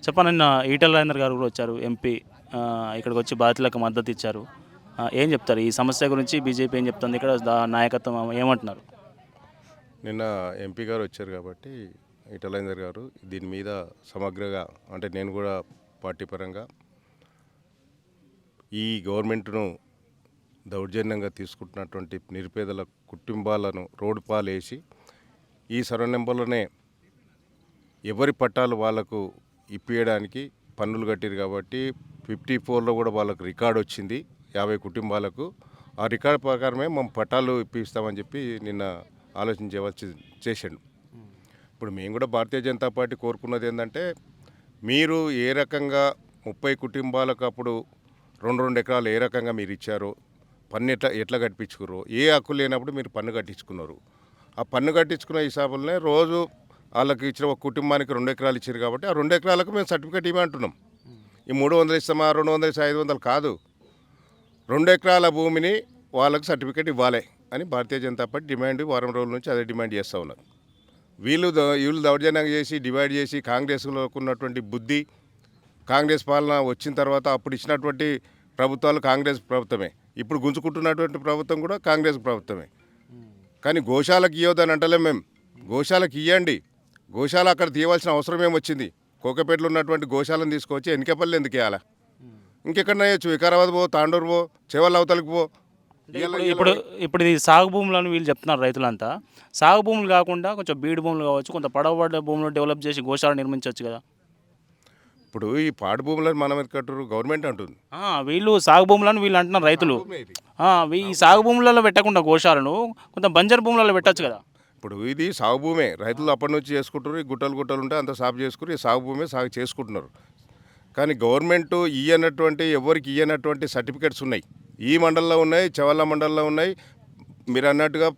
చెప్పండి. నిన్న ఈటెల రాజేందర్ గారు కూడా వచ్చారు ఎంపీ. ఇక్కడికి వచ్చి బాధితులకు మద్దతు ఇచ్చారు. ఏం చెప్తారు ఈ సమస్య గురించి? బీజేపీ ఏం చెప్తుంది? ఇక్కడ నాయకత్వం ఏమంటున్నారు? నిన్న ఎంపీ గారు వచ్చారు కాబట్టి ఈటెల రాజేందర్ గారు దీని మీద సమగ్రంగా అంటే నేను కూడా పార్టీ పరంగా ఈ గవర్నమెంట్ను దౌర్జన్యంగా తీసుకుంటున్నటువంటి నిరుపేదల కుటుంబాలను రోడ్డు పాలేసి ఈ సర్వ నెంబర్లోనే ఎవరి పట్టాలు వాళ్ళకు ఇప్పించడానికి పన్నులు కట్టారు కాబట్టి 54లో కూడా వాళ్ళకు రికార్డు వచ్చింది 50 కుటుంబాలకు. ఆ రికార్డు ప్రకారమే మేము పట్టాలు ఇప్పిస్తామని చెప్పి నిన్న ఆలోచించవలసి చేసాడు. ఇప్పుడు మేము కూడా భారతీయ జనతా పార్టీ కోరుకున్నది ఏంటంటే మీరు ఏ రకంగా 30 కుటుంబాలకు అప్పుడు 2 ఎకరాలు ఏ రకంగా మీరు ఇచ్చారో పన్ను ఎట్లా కట్టించుకుర్రో ఏ హక్కు లేనప్పుడు మీరు పన్ను కట్టించుకున్నారు. ఆ పన్ను కట్టించుకున్న హిసాబులనే రోజు వాళ్ళకి ఇచ్చిన ఒక కుటుంబానికి 2 ఎకరాలు ఇచ్చారు కాబట్టి ఆ 2 ఎకరాలకు మేము సర్టిఫికేట్ ఇవ్వమంటున్నాం. ఈ 300 ఇస్తామా 200 ఇస్తామా 500 కాదు, 2 ఎకరాల భూమిని వాళ్ళకు సర్టిఫికేట్ ఇవ్వాలి అని భారతీయ జనతా పార్టీ డిమాండ్ వారం రోజుల నుంచి అదే డిమాండ్ చేస్తూ ఉన్నారు. వీళ్ళు దౌర్జన్యంగా చేసి డివైడ్ చేసి కాంగ్రెస్లో ఉన్నటువంటి బుద్ధి, కాంగ్రెస్ పాలన వచ్చిన తర్వాత అప్పుడు ఇచ్చినటువంటి ప్రభుత్వాలు కాంగ్రెస్ ప్రభుత్వమే, ఇప్పుడు గుంజుకుంటున్నటువంటి ప్రభుత్వం కూడా కాంగ్రెస్ ప్రభుత్వమే. కానీ గోశాలకు ఇవ్వద్దని అంటలేం మేము. గోశాలకు ఇవ్వండి, గోశాల అక్కడ తీయవలసిన అవసరం ఏమొచ్చింది? కోకపేటలో ఉన్నటువంటి గోశాలను తీసుకొచ్చి ఎన్నికపల్లి ఎందుకు ఇవ్వాలా? ఇంకెక్కడ వేయచ్చు, వికారాబాద్ పో, తాండూరు పో, చేవల్ అవతలకి పో. ఇప్పుడు ఇప్పుడు ఇది సాగు భూములను వీళ్ళు చెప్తున్నారు రైతులంతా. సాగు భూములు కాకుండా కొంచెం బీడు భూములు కావచ్చు, కొంత పడవబడ్డ భూములు డెవలప్ చేసి గోశాల నిర్మించవచ్చు కదా. ఇప్పుడు ఈ పాడు భూములను మనం కట్టరు గవర్నమెంట్ అంటుంది. వీళ్ళు సాగు భూములను వీళ్ళు అంటున్నారు రైతులు. ఈ సాగు భూములలో పెట్టకుండా గోశాలను కొంత బంజర్ భూములలో పెట్టచ్చు కదా. ఇప్పుడు ఇది సాగు భూమే, రైతులు అప్పటి నుంచి చేసుకుంటారు. ఈ గుట్టలు ఉంటే అంత సాగు చేసుకుని సాగు భూమే సాగు చేసుకుంటున్నారు. కానీ గవర్నమెంట్ ఎవరికి ఇయ్యనటువంటి సర్టిఫికెట్స్ ఉన్నాయి. ఈ మండలంలో ఉన్నాయి, చవల్ల మండలంలో ఉన్నాయి, మీరు అన్నట్టుగా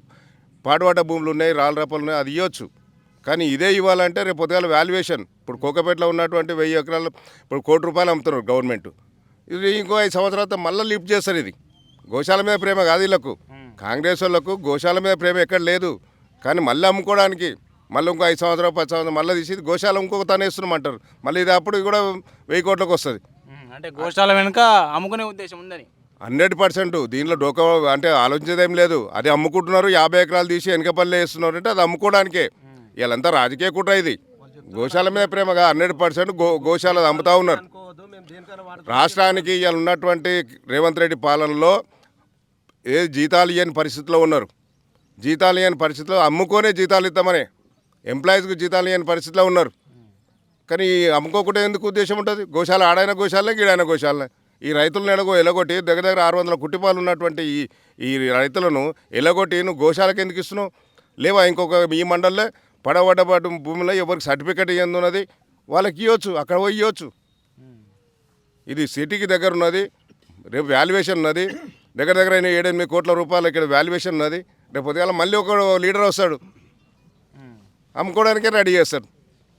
పాడువాట భూములు ఉన్నాయి, రాళ్ళరప్పలు ఉన్నాయి, అది ఇవ్వచ్చు. కానీ ఇదే ఇవ్వాలంటే రేపు పొద్దుగాల వాల్యుయేషన్. ఇప్పుడు కోకపేటలో ఉన్నటువంటి 1000 ఎకరాలు ఇప్పుడు ₹1 కోటి అమ్ముతున్నారు గవర్నమెంట్. ఇది ఇంకో 5 సంవత్సరాలతో మళ్ళీ లిఫ్ట్ చేస్తారు. ఇది గోశాల మీద ప్రేమ కాదు వీళ్ళకు, కాంగ్రెస్ వాళ్ళకు గోశాల మీద ప్రేమ ఎక్కడ లేదు. కానీ మళ్ళీ అమ్ముకోవడానికి మళ్ళీ ఇంకో 5 సంవత్సరాలు 10 సంవత్సరాలు మళ్ళీ తీసి గోశాల ఇంకొక తను వేస్తున్నామంటారు. మళ్ళీ ఇది అప్పుడు కూడా 1000 కోట్లకు వస్తుంది. అంటే గోశాల వెనుక అమ్ముకునే ఉద్దేశం ఉందని 100% దీనిలో డోకా అంటే ఆలోచించేదేం లేదు. అది అమ్ముకుంటున్నారు. 50 ఎకరాలు తీసి వెనకపల్లి వేస్తున్నారు అంటే అది అమ్ముకోవడానికే. వీళ్ళంతా రాజకీయ కుట్ర. ఇది గోశాల మీద ప్రేమగా 100% గోశాల అమ్ముతూ ఉన్నారు. రాష్ట్రానికి ఇవాళ ఉన్నటువంటి రేవంత్ రెడ్డి పాలనలో జీతాలు ఇవ్వని పరిస్థితిలో ఉన్నారు. జీతాలు ఇవ్వని పరిస్థితిలో అమ్ముకొనే జీతాలు ఇద్దామని ఎంప్లాయీస్కి జీతాలు ఇవ్వని పరిస్థితిలో ఉన్నారు. కానీ అమ్ముకోకుండా ఎందుకు ఉద్దేశం ఉంటుంది? గోశాల ఆడైన గోశాలనే గీడైన గోశాలనే ఈ రైతులను ఎలగొట్టి దగ్గర 600 కుటుంబాలు ఉన్నటువంటి ఈ రైతులను ఎలగొట్టి నువ్వు గోశాలకు ఎందుకు ఇస్తున్నావు? లేవా ఇంకొక ఈ మండల్లో పడబడ్డ భూమిలో ఎవరికి సర్టిఫికేట్ ఇవ్వనున్నది వాళ్ళకి ఇవ్వచ్చు, అక్కడ పోయి ఇవ్వచ్చు. ఇది సిటీకి దగ్గర ఉన్నది, రేపు వాల్యుయేషన్ ఉన్నది. దగ్గర 7-8 కోట్ల రూపాయలు ఇక్కడ వాల్యుయేషన్ ఉన్నది. రేపు పొద్దుగాల మళ్ళీ ఒక లీడర్ వస్తాడు, అమ్ముకోవడానికే రెడీ చేస్తాడు.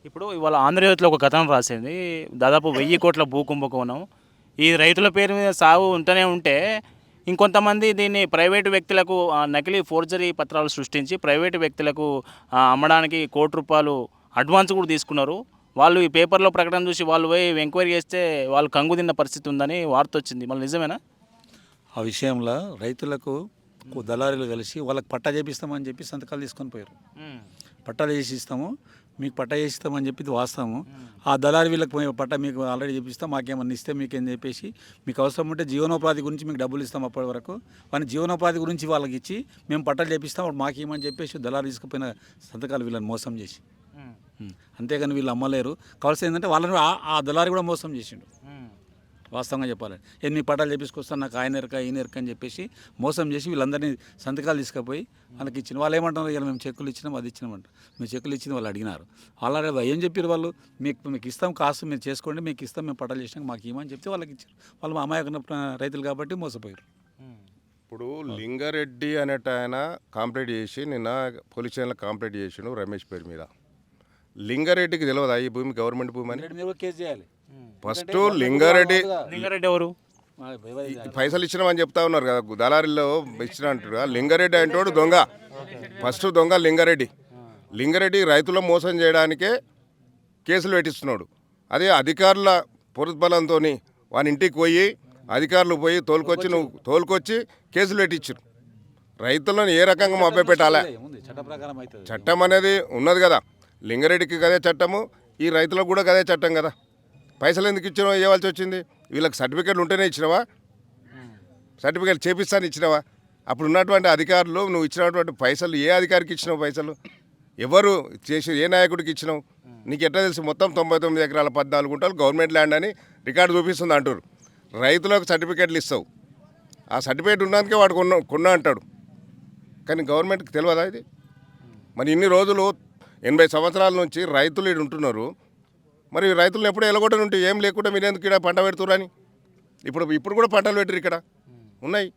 ఇప్పుడు ఇవాళ ఆంధ్రజ్యోతిలో ఒక కథనం రాసింది, దాదాపు 1000 కోట్ల భూ కుంభకోణం. ఈ రైతుల పేరు మీద సాగు ఉంటూనే ఉంటే ఇంకొంతమంది దీన్ని ప్రైవేటు వ్యక్తులకు నకిలీ ఫోర్జరీ పత్రాలు సృష్టించి ప్రైవేటు వ్యక్తులకు అమ్మడానికి ₹1 కోటి అడ్వాన్స్ కూడా తీసుకున్నారు. వాళ్ళు ఈ పేపర్లో ప్రకటన చూసి వాళ్ళు పోయి ఎంక్వైరీ చేస్తే వాళ్ళు కంగు తిన్న పరిస్థితి ఉందని వార్త వచ్చింది. మళ్ళీ నిజమేనా? ఆ విషయంలో రైతులకు దళారీలు కలిసి వాళ్ళకి పట్టా చేపిస్తామని చెప్పి సంతకాలు తీసుకొని పోయారు. పట్టాలు చేసి ఇస్తాము, మీకు పట్టా చేసి ఇస్తామని చెప్పి వాస్తాము. ఆ దళారి వీళ్ళకి పట్టా మీకు ఆల్రెడీ చేపిస్తాం, మాకేమన్నా ఇస్తే మీకేం చెప్పేసి మీకు అవసరం ఉంటే జీవనోపాధి గురించి మీకు డబ్బులు ఇస్తాం. అప్పటి వరకు వాళ్ళని జీవనోపాధి గురించి వాళ్ళకి ఇచ్చి మేము పట్టాలు చేపిస్తాం, మాకేమని చెప్పేసి దళారి తీసుకుపోయిన సంతకాలు వీళ్ళని మోసం చేసి. అంతేగాని వీళ్ళు అమ్మలేరు. కావాల్సింది ఏంటంటే వాళ్ళని ఆ దళారి కూడా మోసం చేసిండు. వాస్తవంగా చెప్పాలంటే మీ పట్టాలు చేపించుకొస్తాను, నాకు ఆయన ఎరక ఈయన ఎరక అని చెప్పేసి మోసం చేసి వీళ్ళందరినీ సంతకాలు తీసుకుపోయి వాళ్ళకి ఇచ్చిన. వాళ్ళు ఏమంటారు, ఇలా మేము చెక్కులు ఇచ్చినాం అది ఇచ్చినామంట. మేము చెక్కులు ఇచ్చింది వాళ్ళు అడిగినారు. అలాగే ఏం చెప్పారు వాళ్ళు, మీకు ఇస్తాం, కాస్త మీరు చేసుకోండి, మీకు ఇస్తాం, మేము పట్టాలు చేసినాక మాకు ఇవ్వమని చెప్తే వాళ్ళకి ఇచ్చారు. వాళ్ళు అమాయక రైతులు కాబట్టి మోసపోయారు. ఇప్పుడు లింగారెడ్డి అనేట ఆయన కంప్లైంట్ చేసి నిన్న పోలీస్ స్టేషన్లో కంప్లైంట్ చేసిండు రమేష్ పేరు మీద. లింగారెడ్డికి తెలియదా ఈ భూమి గవర్నమెంట్ భూమి అని? కేసు చేయాలి. ఫస్ట్ లింగారెడ్డి ఎవరు పైసలు ఇచ్చినామని చెప్తా ఉన్నారు కదా, దళారీలో ఇచ్చిన అంటారు. లింగారెడ్డి అంటాడు దొంగ, ఫస్ట్ దొంగ లింగారెడ్డి. లింగారెడ్డి రైతుల మోసం చేయడానికే కేసులు పెట్టిస్తున్నాడు. అదే అధికారుల పురబలంతో వాని ఇంటికి పోయి అధికారులు పోయి తోలుకొచ్చి కేసులు పెట్టించారు. రైతులను ఏ రకంగా మభ్యపెట్టాలా? చట్ట ప్రకారం అవుతుంది. చట్టం అనేది ఉన్నది కదా, లింగారెడ్డికి గదే చట్టము, ఈ రైతులకు కూడా గదే చట్టం కదా. పైసలు ఎందుకు ఇచ్చినావా, ఇవ్వాల్సి వచ్చింది? వీళ్ళకి సర్టిఫికేట్లు ఉంటేనే ఇచ్చినావా? సర్టిఫికేట్ చేపిస్తాను ఇచ్చినావా? అప్పుడు ఉన్నటువంటి అధికారులు నువ్వు ఇచ్చినటువంటి పైసలు ఏ అధికారికి ఇచ్చినావు? పైసలు ఎవరు చేసి ఏ నాయకుడికి ఇచ్చినావు? నీకు ఎట్లా తెలుసు? మొత్తం 99 ఎకరాల 14 గుంటలు గవర్నమెంట్ ల్యాండ్ అని రికార్డు చూపిస్తుంది అంటారు. రైతులకు సర్టిఫికేట్లు ఇస్తావు, ఆ సర్టిఫికేట్ ఉన్నందుకే వాడు కొన్నా అంటాడు. కానీ గవర్నమెంట్కి తెలియదా ఇది? మరి ఇన్ని రోజులు 80 సంవత్సరాల నుంచి రైతులు ఇక్కడ ఉంటున్నారు. మరి రైతులను ఎప్పుడు ఎలగొట్టని ఉంటే ఏం లేకుండా మీరు ఎందుకు ఇక్కడ పంట పెడుతురని? ఇప్పుడు కూడా పంటలు పెట్టరు, ఇక్కడ ఉన్నాయి.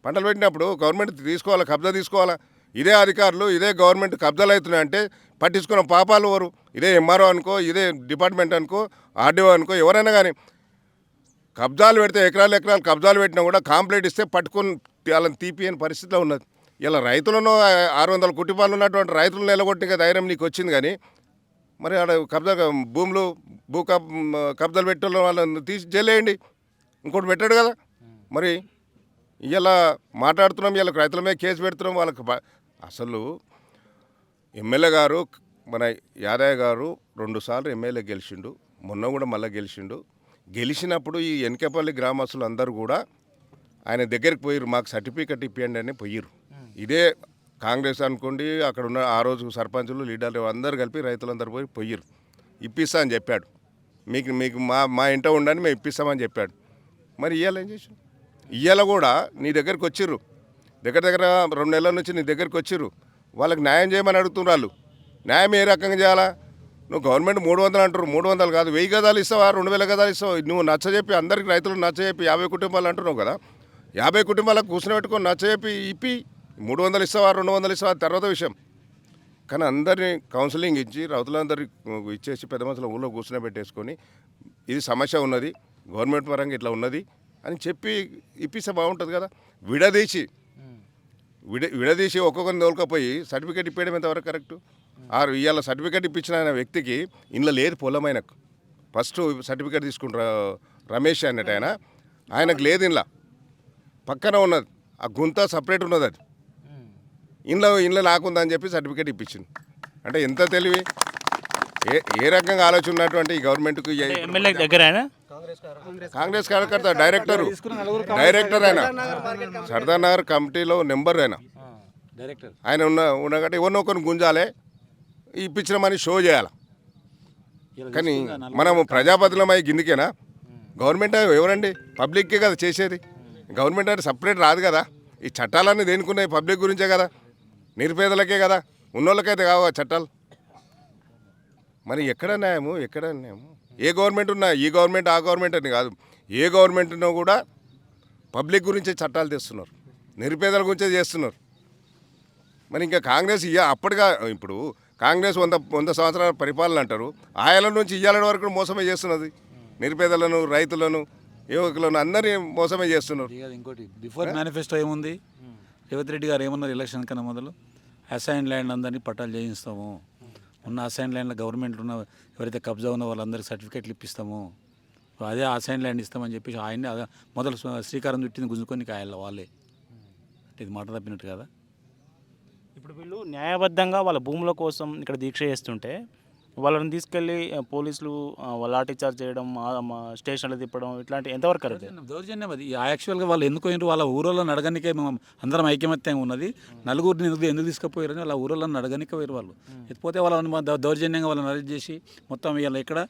పంటలు పెట్టినప్పుడు గవర్నమెంట్ తీసుకోవాలా, కబ్జా తీసుకోవాలా. ఇదే అధికారులు ఇదే గవర్నమెంట్ కబ్జాలు అవుతున్నాయి అంటే పట్టించుకున్న పాపాలు ఎవరు? ఇదే ఎంఆర్ఓ అనుకో, ఇదే డిపార్ట్మెంట్ అనుకో, ఆర్డీఓ అనుకో, ఎవరైనా కానీ కబ్జాలు పెడితే ఎకరాలు కబ్జాలు పెట్టినా కూడా కాంప్లైంట్ ఇస్తే పట్టుకొని వాళ్ళని తీపియని పరిస్థితిలో ఉన్నది. ఇలా రైతులను 600 కుటుంబాలు ఉన్నటువంటి రైతులను నిలగొట్టిన ధైర్యం నీకు వచ్చింది. కానీ మరి ఆడ భూములు కబ్జాలు పెట్టే వాళ్ళని తీసి జైలేయండి, ఇంకోటి పెట్టాడు కదా. మరి ఇలా మాట్లాడుతున్నాం, వీళ్ళకి రైతుల మీద కేసు పెడుతున్నాం. వాళ్ళకి అసలు ఎమ్మెల్యే గారు మన యాదయ్య గారు 2 సార్లు ఎమ్మెల్యే గెలిచిండు, మొన్న కూడా మళ్ళీ గెలిచిండు. గెలిచినప్పుడు ఈ ఎన్కేపల్లి గ్రామస్తులు అందరూ కూడా ఆయన దగ్గరికి పోయిరు, మాకు సర్టిఫికెట్ ఇప్పియండి అని పోయిరు. ఇదే కాంగ్రెస్ అనుకోండి, అక్కడ ఉన్న ఆ రోజు సర్పంచులు లీడర్లు అందరూ కలిపి రైతులందరూ పోయిరు. ఇప్పిస్తా అని చెప్పాడు. మీకు మా ఇంట ఉండని మేము ఇప్పిస్తామని చెప్పాడు. మరి ఇవాళ ఏం చేసాం? ఇవాళ కూడా నీ దగ్గరికి వచ్చిర్రు, దగ్గర 2 నెలల నుంచి నీ దగ్గరికి వచ్చిర్రు. వాళ్ళకి న్యాయం చేయమని అడుగుతున్నారు. న్యాయం ఏ రకంగా చేయాలా? నువ్వు గవర్నమెంట్ 300 అంటారు, 300 కాదు, 1000 గదాలు ఇస్తావా, 2000 గదాలు ఇస్తావు? నువ్వు నచ్చజెప్పి అందరికి రైతులు నచ్చజెప్పి 50 కుటుంబాలు అంటున్నావు కదా, 50 కుటుంబాలకు కూర్చుని పెట్టుకొని నచ్చజెప్పి ఇప్పి 300 ఇస్తావా, 200 ఇస్తావా తర్వాత విషయం. కానీ అందరినీ కౌన్సిలింగ్ ఇచ్చి రైతులందరికీ ఇచ్చేసి పెద్ద మనుషుల ఊళ్ళో కూర్చుని పెట్టేసుకొని ఇది సమస్య ఉన్నది, గవర్నమెంట్ పరంగా ఇట్లా ఉన్నది అని చెప్పి ఇప్పిస్తే బాగుంటుంది కదా. విడదీసి ఒక్కొక్కరిని తోలుకపోయి సర్టిఫికేట్ ఇప్పేయడం ఎంతవరకు కరెక్టు? ఇవాళ సర్టిఫికేట్ ఇప్పించిన ఆయన వ్యక్తికి ఇంట్లో లేదు పొలం. ఆయనకు ఫస్ట్ సర్టిఫికేట్ తీసుకుంటారు రమేష్ అన్నట్టు ఆయనకు లేదు, ఇంట్లో పక్కన ఉన్నది, ఆ గుంత సపరేట్ ఉన్నది, అది ఇంట్లో నాకుందని చెప్పి సర్టిఫికేట్ ఇప్పించింది. అంటే ఎంత తెలివి, ఏ రకంగా ఆలోచన ఉన్నటువంటి ఈ గవర్నమెంట్కు. ఎమ్మెల్యే దగ్గర కాంగ్రెస్ కార్యకర్త డైరెక్టర్ ఆయన సర్దార్ నగర్ కమిటీలో నెంబర్ ఆయన ఉన్నగట్టి ఎవరినో ఒకరిని గుంజాలే, ఇప్పించిన మనీ షో చేయాలి. కానీ మనము ప్రజాపతిలమై గిందికేనా? గవర్నమెంట్ ఎవరండి? పబ్లిక్కే కదా చేసేది. గవర్నమెంట్ అంటే సపరేట్ రాదు కదా. ఈ చట్టాలన్నీ దేనికున్నాయి? పబ్లిక్ గురించే కదా, నిరుపేదలకే కదా, ఉన్నోళ్ళకైతే కావు చట్టాలు. మరి ఎక్కడ న్యాయము? ఏ గవర్నమెంట్ ఉన్నా, ఈ గవర్నమెంట్ ఆ గవర్నమెంట్ అని కాదు, ఏ గవర్నమెంట్ ఉన్నా కూడా పబ్లిక్ గురించే చట్టాలు తెస్తున్నారు, నిరుపేదల గురించే చేస్తున్నారు. మరి ఇంకా కాంగ్రెస్ అప్పటిగా ఇప్పుడు కాంగ్రెస్ 100 సంవత్సరాల పరిపాలన అంటారు, ఆయల నుంచి ఇయ్యాల వరకు మోసమే చేస్తున్నది. నిరుపేదలను, రైతులను, యువకులను అందరినీ మోసమే చేస్తున్నారు. ఇంకోటి బిఫోర్ మేనిఫెస్టో ఏముంది? రేవంత్ రెడ్డి గారు ఏమన్నారు ఎలక్షన్ కన్నా మొదలు? అసైన్ ల్యాండ్ అందరినీ పట్టాలు చేయిస్తాము, ఉన్న అసైన్ ల్యాండ్లో గవర్నమెంట్ ఉన్న ఎవరైతే కబ్జా ఉన్న వాళ్ళందరికీ సర్టిఫికేట్లు ఇప్పిస్తాము, అదే అసైన్ ల్యాండ్ ఇస్తామని చెప్పేసి ఆయన్ని మొదలు శ్రీకారం చుట్టింది గుంజుకొని కాయాలి వాళ్ళే. అంటే ఇది మాట తప్పినట్టు కదా. ఇప్పుడు వీళ్ళు న్యాయబద్ధంగా వాళ్ళ భూముల కోసం ఇక్కడ దీక్ష చేస్తుంటే వాళ్ళని తీసుకెళ్ళి పోలీసులు లాఠీ చార్జ్ చేయడం, స్టేషన్లో తిప్పడం, ఇట్లాంటి ఎంతవరకు కరెక్ట్? దౌర్జన్యం అది. యాక్చువల్గా వాళ్ళు ఎందుకు పోయినారు? వాళ్ళ ఊరోళ్ళని అడగనికే మేము అందరం ఐకమత్యంగా ఉన్నది. నలుగురిని ఎందుకు తీసుకుపోయారని వాళ్ళ ఊరోళ్ళని అడగనికే పోయారు వాళ్ళు. ఎత్తిపోతే వాళ్ళని దౌర్జన్యంగా వాళ్ళని అరెస్ట్ చేసి మొత్తం ఇవాళ ఇక్కడ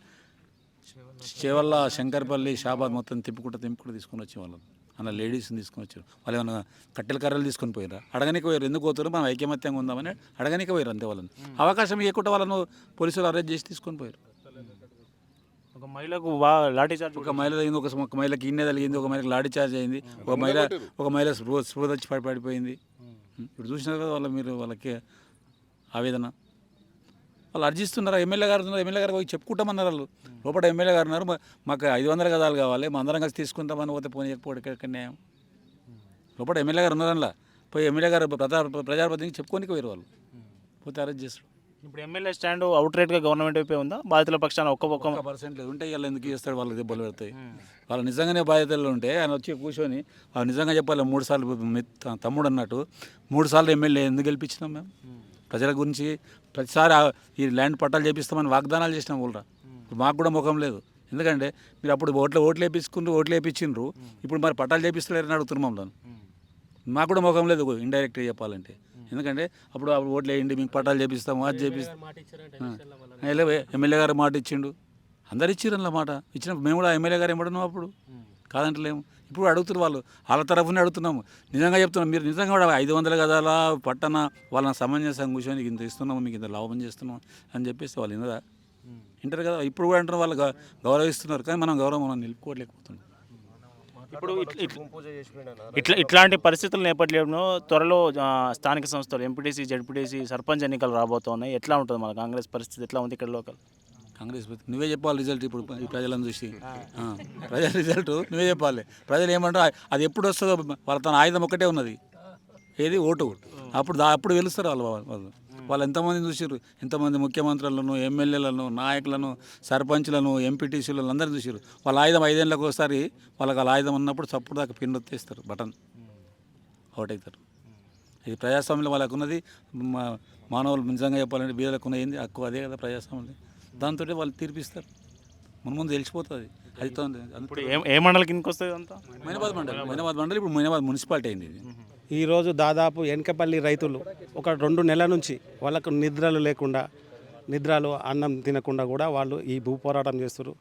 చేవల్ల, శంకర్పల్లి, షాబాద్ మొత్తం తిప్పుకుంటూ తీసుకొని వచ్చి వాళ్ళని అలా లేడీస్ని తీసుకొని వచ్చారు. వాళ్ళు ఏమైనా కట్టెల కర్రలు తీసుకొని పోయారు? అడగనికే పోయారు. ఎందుకు పోతారు? మనం ఐకమత్యంగా ఉందామని అడగనికే పోయారు అంతే. వాళ్ళని అవకాశం ఇవ్వకుండా వాళ్ళను పోలీసులు అరెస్ట్ చేసి తీసుకొని పోయారు. ఒక మహిళకు లాఠీ చార్జ్, ఒక మహిళ అయింది, ఒక మహిళకి ఇన్నే తగిలింది, ఒక మహిళకి లాఠీ చార్జ్ అయింది, ఒక మహిళ స్పృహ వచ్చి పడిపోయింది. ఇప్పుడు చూసినారు కదా వాళ్ళకి ఆవేదన. వాళ్ళు అర్జిస్తున్నారు. ఎమ్మెల్యే గారు పోయి చెప్పుకుంటామన్నారు. వాళ్ళు లోపల ఎమ్మెల్యే గారు ఉన్నారు, మాకు 500 గదాలు కావాలి, మా అందరం కలిసి తీసుకుంటామని పోతే పోనీయకపోతే ఎక్కడ న్యాయం? లోపల ఎమ్మెల్యే గారు ఉన్నారనలా పోయి ఎమ్మెల్యే గారు ప్రజాప్రతినిధికి చెప్పుకోనికి పోయారు. వాళ్ళు పోతే అరెస్ట్ చేస్తారు. ఇప్పుడు ఎమ్మెల్యే స్టాండ్ అవుట్ రైట్గా గవర్నమెంట్ వైపే ఉందా? బాధితుల పక్షాన ఒక్క 1% లేదు ఉంటే వీళ్ళు ఎందుకు చేస్తాడు, వాళ్ళకి దెబ్బలు పెడతాయి. వాళ్ళు నిజంగానే బాధ్యతలు ఉంటే ఆయన వచ్చి కూర్చొని వాళ్ళు నిజంగా చెప్పాలి, 3 సార్లు తమ్ముడు అన్నట్టు 3 సార్లు ఎమ్మెల్యే ఎందుకు గెలిపించినాం మేము? ప్రజల గురించి ప్రతిసారి ఈ ల్యాండ్ పట్టాలు చేపిస్తామని వాగ్దానాలు చేసినాం ఊళ్ళో. మాకు కూడా ముఖం లేదు. ఎందుకంటే మీరు అప్పుడు ఓట్లు వేయించుకుంటూ ఇప్పుడు మరి పట్టాలు చేపిస్తలేరని అడుగుతున్నాం మమ్మల్ని. మాకు కూడా ముఖం లేదు ఇండైరెక్ట్గా చెప్పాలంటే. ఎందుకంటే అప్పుడు ఓట్లు వేయండి మీకు పట్టాలు చేపిస్తాము, అది చేపిస్తాం. ఎమ్మెల్యే గారు మాట ఇచ్చిండు, అందరు ఇచ్చిర్రు అలా మాట ఇచ్చినప్పుడు మేము కూడా ఎమ్మెల్యే గారు ఏమడున్నాం అప్పుడు కాదంటలేము. ఇప్పుడు అడుగుతున్నారు వాళ్ళు, వాళ్ళ తరఫునే అడుగుతున్నాము. నిజంగా చెప్తున్నాం, మీరు నిజంగా కూడా 500 గదాల పట్టణ వాళ్ళని సమంజసం కూర్చొని ఇంత ఇస్తున్నాము, మీకు ఇంత లాభం చేస్తున్నాం అని చెప్పేసి వాళ్ళు వింటారు కదా. ఇప్పుడు కూడా అంటారు, వాళ్ళు గౌరవిస్తున్నారు, కానీ మనం నిలుపుకోలేకపోతున్నాం. ఇప్పుడు ఇట్లాంటి పరిస్థితుల నేపథ్యంలో త్వరలో స్థానిక సంస్థలు ఎంపీటీసీ, జడ్పీటీసీ, సర్పంచ్ ఎన్నికలు రాబోతున్నాయి. ఎట్లా ఉంటుంది మన కాంగ్రెస్ పరిస్థితి, ఎట్లా ఉంది ఇక్కడ లోకల్ కాంగ్రెస్ నువ్వే చెప్పాలి రిజల్ట్. ఇప్పుడు ఈ ప్రజలను చూసి ప్రజల రిజల్ట్ నువ్వే చెప్పాలి. ప్రజలు ఏమంటారు, అది ఎప్పుడు వస్తుందో వాళ్ళ తన ఆయుధం ఒక్కటే ఉన్నది, ఏది ఓటు. అప్పుడు గెలుస్తారు వాళ్ళు ఎంతమందిని చూసారు, ఎంతమంది ముఖ్యమంత్రులను, ఎమ్మెల్యేలను, నాయకులను, సర్పంచ్లను, ఎంపీటీసీలను అందరిని చూసారు. వాళ్ళ ఆయుధం 5 ఏళ్ళకి ఒకసారి వాళ్ళకి వాళ్ళ ఆయుధం ఉన్నప్పుడు చప్పుడు దాకా పిన్ ఒత్తేస్తారు, బటన్ అవుట్ అవుతారు. ఇది ప్రజాస్వామ్యంలో వాళ్ళకు ఉన్నది. మానవులు నిజంగా చెప్పాలంటే బీదలకు ఉన్నది హక్కు, అదే కదా ప్రజాస్వామ్యం. దాంతో వాళ్ళు తీర్పిస్తారు, ముందు తెలిసిపోతుంది. అది ఇప్పుడు ఏ మండలి కిందకి వస్తుంది అంతా? మైనాబాద్ మండలి ఇప్పుడు మైనాబాద్ మున్సిపాలిటీ అయింది ఇది. ఈరోజు దాదాపు ఎనకపల్లి రైతులు ఒక 2 నెలల నుంచి వాళ్ళకు నిద్రలు లేకుండా, నిద్రలు అన్నం తినకుండా కూడా వాళ్ళు ఈ భూ పోరాటం చేస్తారు.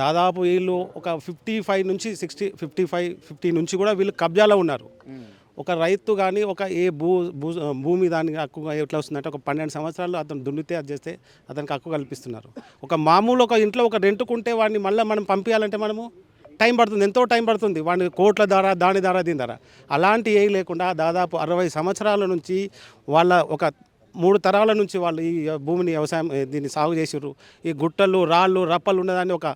దాదాపు వీళ్ళు ఒక 55 నుంచి 50 నుంచి కూడా వీళ్ళు కబ్జాలో ఉన్నారు. ఒక రైతు కానీ ఒక భూమి దానికి హక్కు ఎట్లా వస్తుందంటే, ఒక 12 సంవత్సరాలు అతను దున్నితే అది చేస్తే అతనికి హక్కు కల్పిస్తున్నారు. ఒక మామూలు ఒక ఇంట్లో ఒక రెంట్కుంటే వాడిని మళ్ళీ మనం పంపించాలంటే మనము టైం పడుతుంది, ఎంతో టైం పడుతుంది. వాడిని కోట్ల ధర, దాని ధర, దీని ధర అలాంటి ఏం లేకుండా దాదాపు 60 సంవత్సరాల నుంచి వాళ్ళ ఒక 3 తరాల నుంచి వాళ్ళు ఈ భూమిని వ్యవసాయం దీన్ని సాగు చేసారు. ఈ గుట్టలు, రాళ్ళు, రప్పలు ఉన్నదాన్ని ఒక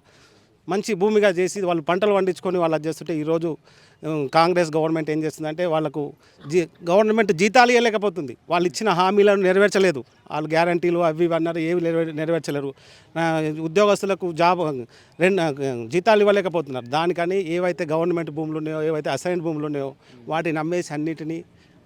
మంచి భూమిగా చేసి వాళ్ళు పంటలు పండించుకొని వాళ్ళు చేస్తుంటే, ఈరోజు కాంగ్రెస్ గవర్నమెంట్ ఏం చేస్తుందంటే వాళ్ళకు గవర్నమెంట్ జీతాలు ఇవ్వలేకపోతుంది. వాళ్ళు ఇచ్చిన హామీలను నెరవేర్చలేదు. వాళ్ళు గ్యారంటీలు అవి అన్నారు, ఏవి నెరవేర్చలేరు. ఉద్యోగస్తులకు జీతాలు ఇవ్వలేకపోతున్నారు. దానికని ఏవైతే గవర్నమెంట్ భూములు ఉన్నాయో, ఏవైతే అసైన్ భూములు ఉన్నాయో వాటిని అమ్మేసి అన్నిటినీ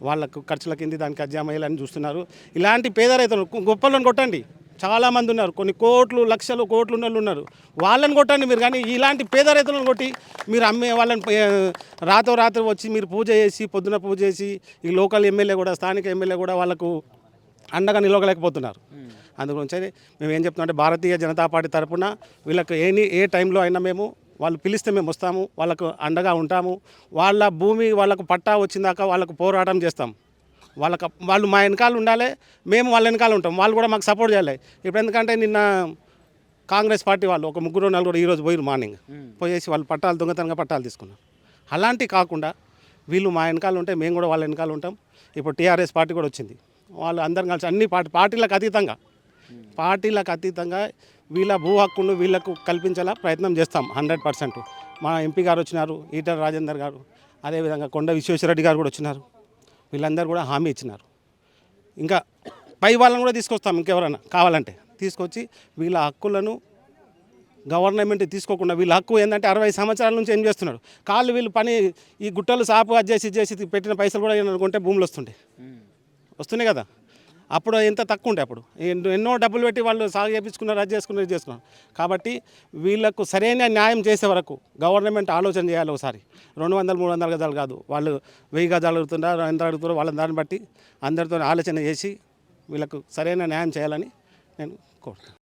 వాళ్ళకు ఖర్చుల కింద దానికి అజ్జామయ్యాలని చూస్తున్నారు. ఇలాంటి పేద రైతులు గొప్పలను కొట్టండి, చాలామంది ఉన్నారు, కొన్ని కోట్లు, లక్షలు, కోట్లు ఉన్న వాళ్ళు ఉన్నారు, వాళ్ళని కొట్టండి మీరు. కానీ ఇలాంటి పేద రైతులను కొట్టి మీరు అమ్మే వాళ్ళని రాత్రి వచ్చి మీరు పూజ చేసి, పొద్దున పూజ చేసి, ఈ లోకల్ ఎమ్మెల్యే కూడా, స్థానిక ఎమ్మెల్యే కూడా వాళ్ళకు అండగా నిలవలేకపోతున్నారు. అందుగురించి మేము ఏం చెప్తున్నాం అంటే, భారతీయ జనతా పార్టీ తరఫున వీళ్ళకి ఏ టైంలో అయినా మేము వాళ్ళు పిలిస్తే మేము వస్తాము, వాళ్ళకు అండగా ఉంటాము. వాళ్ళ భూమి వాళ్ళకు పట్టా వచ్చిందాక వాళ్ళకు పోరాటం చేస్తాం. వాళ్ళు మా వెనకాల ఉండాలి, మేము వాళ్ళ వెనకాల ఉంటాం. వాళ్ళు కూడా మాకు సపోర్ట్ చేయాలి. ఇప్పుడు ఎందుకంటే నిన్న కాంగ్రెస్ పార్టీ వాళ్ళు ఒక 3-4 ఈరోజు పోయారు, మార్నింగ్ పోయేసి వాళ్ళు దొంగతనంగా పట్టాలు తీసుకున్నారు. అలాంటివి కాకుండా వీళ్ళు మా వెనకాల ఉంటే మేము కూడా వాళ్ళ వెనకాల ఉంటాం. ఇప్పుడు టీఆర్ఎస్ పార్టీ కూడా వచ్చింది, వాళ్ళు అందరం కలిసి అన్ని పార్టీలకు అతీతంగా వీళ్ళ భూ హక్కును వీళ్ళకు కల్పించేలా ప్రయత్నం చేస్తాం 100%. మా ఎంపీ గారు వచ్చినారు, ఈటల రాజేందర్ గారు, అదేవిధంగా కొండ విశ్వేశ్వరరెడ్డి గారు కూడా వచ్చినారు. వీళ్ళందరూ కూడా హామీ ఇచ్చినారు. ఇంకా పై వాళ్ళని కూడా తీసుకొస్తాం, ఇంకెవరైనా కావాలంటే తీసుకొచ్చి వీళ్ళ హక్కులను గవర్నమెంట్ తీసుకోకుండా, వీళ్ళ హక్కు ఏంటంటే 60 సంవత్సరాల నుంచి ఏం చేస్తున్నాడు, వీళ్ళు పని ఈ గుట్టలు సాపు అది చేసి పెట్టిన పైసలు కూడా అనుకుంటే భూములు వస్తున్నాయి కదా. అప్పుడు ఎంత తక్కువ ఉంటే అప్పుడు ఎన్నో డబ్బులు పెట్టి వాళ్ళు సాగు చేయించుకున్నారు, అది చేసుకున్నారు. కాబట్టి వీళ్ళకు సరైన న్యాయం చేసే వరకు గవర్నమెంట్ ఆలోచన చేయాలి. ఒకసారి 200-300 గజాలు కాదు, వాళ్ళు 1000 గజాలు అడుగుతున్నారు, ఎంత అడుగుతారో వాళ్ళని దాన్ని బట్టి అందరితో ఆలోచన చేసి వీళ్ళకు సరైన న్యాయం చేయాలని నేను కోరుతున్నాను.